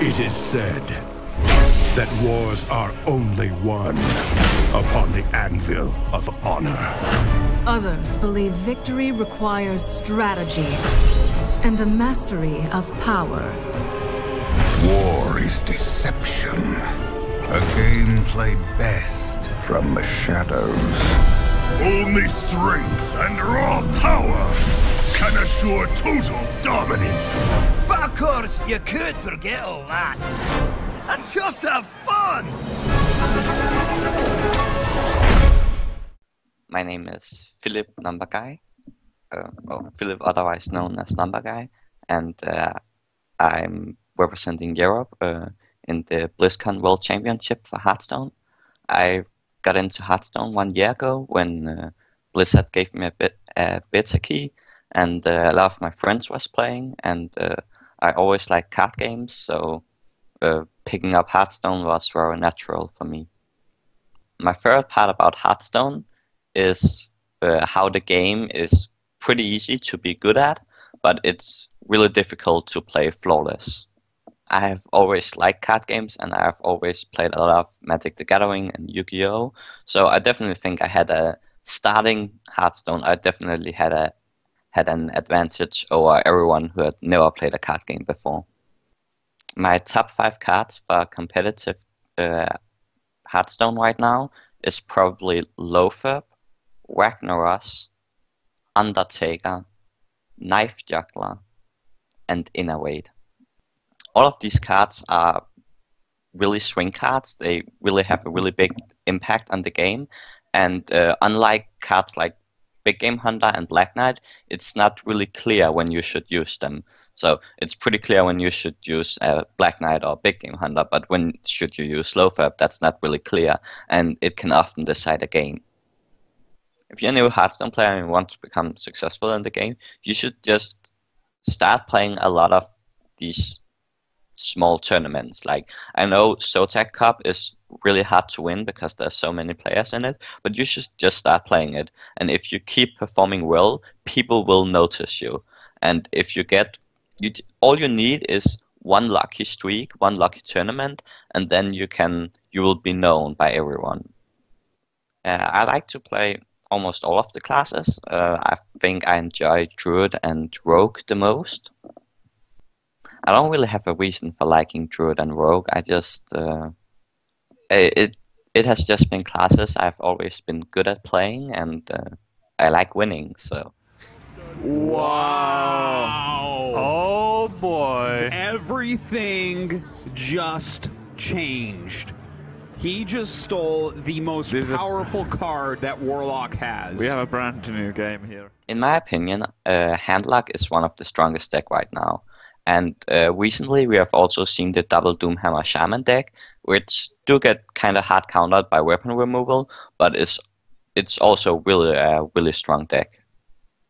It is said that wars are only won upon the anvil of honor. Others believe victory requires strategy and a mastery of power. War is deception. A game played best from the shadows. Only strength and raw power can assure total dominance. But of course, you could forget all that and just have fun! My name is Philip Numberguy, or Philip otherwise known as Numberguy, and I'm representing Europe in the BlizzCon World Championship for Hearthstone. I got into Hearthstone 1 year ago when Blizzard gave me a beta key, and a lot of my friends was playing, and I always liked card games, so picking up Hearthstone was very natural for me. My favorite part about Hearthstone is how the game is pretty easy to be good at, but it's really difficult to play flawless. I have always liked card games, and I have always played a lot of Magic the Gathering and Yu-Gi-Oh! So I definitely think I had starting Hearthstone, I definitely had an advantage over everyone who had never played a card game before. My top 5 cards for competitive Hearthstone right now is probably Loatheb, Ragnaros, Undertaker, Knife Juggler, and Innervate. All of these cards are really swing cards. They really have a really big impact on the game, and unlike cards like Big Game Hunter and Black Knight, it's not really clear when you should use them. So it's pretty clear when you should use Black Knight or Big Game Hunter, but when should you use Loatheb, that's not really clear, and it can often decide a game. If you're a new Hearthstone player and you want to become successful in the game, you should just start playing a lot of these small tournaments. Like, I know Zotac Cup is really hard to win because there's so many players in it, but you should just start playing it. And if you keep performing well, people will notice you. And if you get, all you need is one lucky streak, one lucky tournament, and then you will be known by everyone. I like to play almost all of the classes. I think I enjoy Druid and Rogue the most. I don't really have a reason for liking Druid and Rogue. I just it has just been classes I've always been good at playing, and I like winning. So. Wow! Oh boy! Everything just changed. He just stole the most powerful card that Warlock has. We have a brand new game here. In my opinion, Handlock is one of the strongest deck right now. And recently we have also seen the Double Doomhammer Shaman deck, which do get kind of hard countered by weapon removal, but it's also really a really strong deck.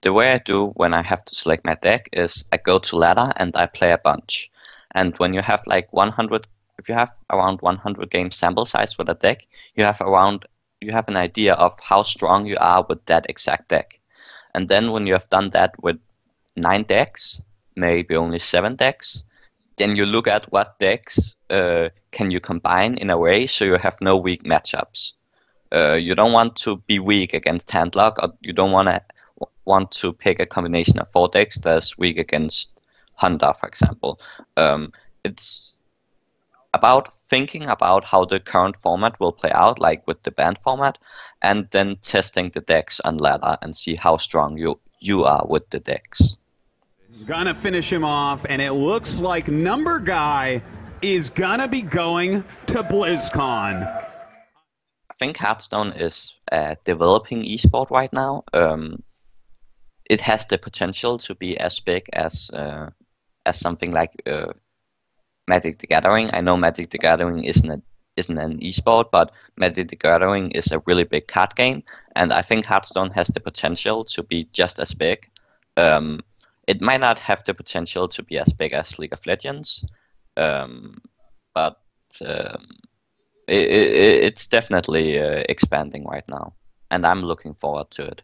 The way I do when I have to select my deck is I go to ladder and I play a bunch. And when you have like 100, if you have around 100 game sample size for the deck, you have an idea of how strong you are with that exact deck. And then when you have done that with 9 decks, maybe only 7 decks, then you look at what decks can you combine in a way so you have no weak matchups. You don't want to be weak against Handlock, or you don't want to pick a combination of 4 decks that's weak against Hunter, for example. It's about thinking about how the current format will play out, like with the banned format, and then testing the decks on ladder and see how strong you are with the decks. Gonna finish him off, and it looks like Numberguy is gonna be going to BlizzCon. I think Hearthstone is a developing esport right now. It has the potential to be as big as something like Magic the Gathering. I know Magic the Gathering isn't an esport, but Magic the Gathering is a really big card game, and I think Hearthstone has the potential to be just as big. It might not have the potential to be as big as League of Legends, but it's definitely expanding right now, and I'm looking forward to it.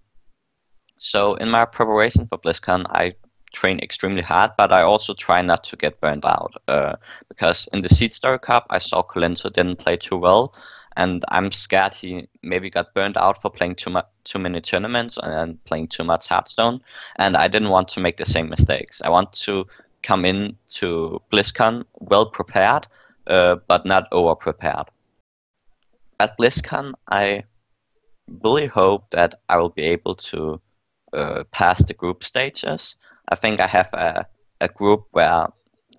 So in my preparation for BlizzCon, I train extremely hard, but I also try not to get burned out. Because in the Seed Story Cup, I saw Colenso didn't play too well, and I'm scared he maybe got burned out for playing too many tournaments and playing too much Hearthstone, and I didn't want to make the same mistakes. I want to come in to BlizzCon well prepared, but not over prepared. At BlizzCon, I really hope that I will be able to pass the group stages. I think I have a group where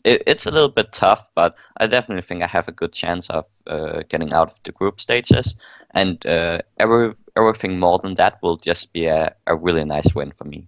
it's a little bit tough, but I definitely think I have a good chance of getting out of the group stages. And everything more than that will just be a really nice win for me.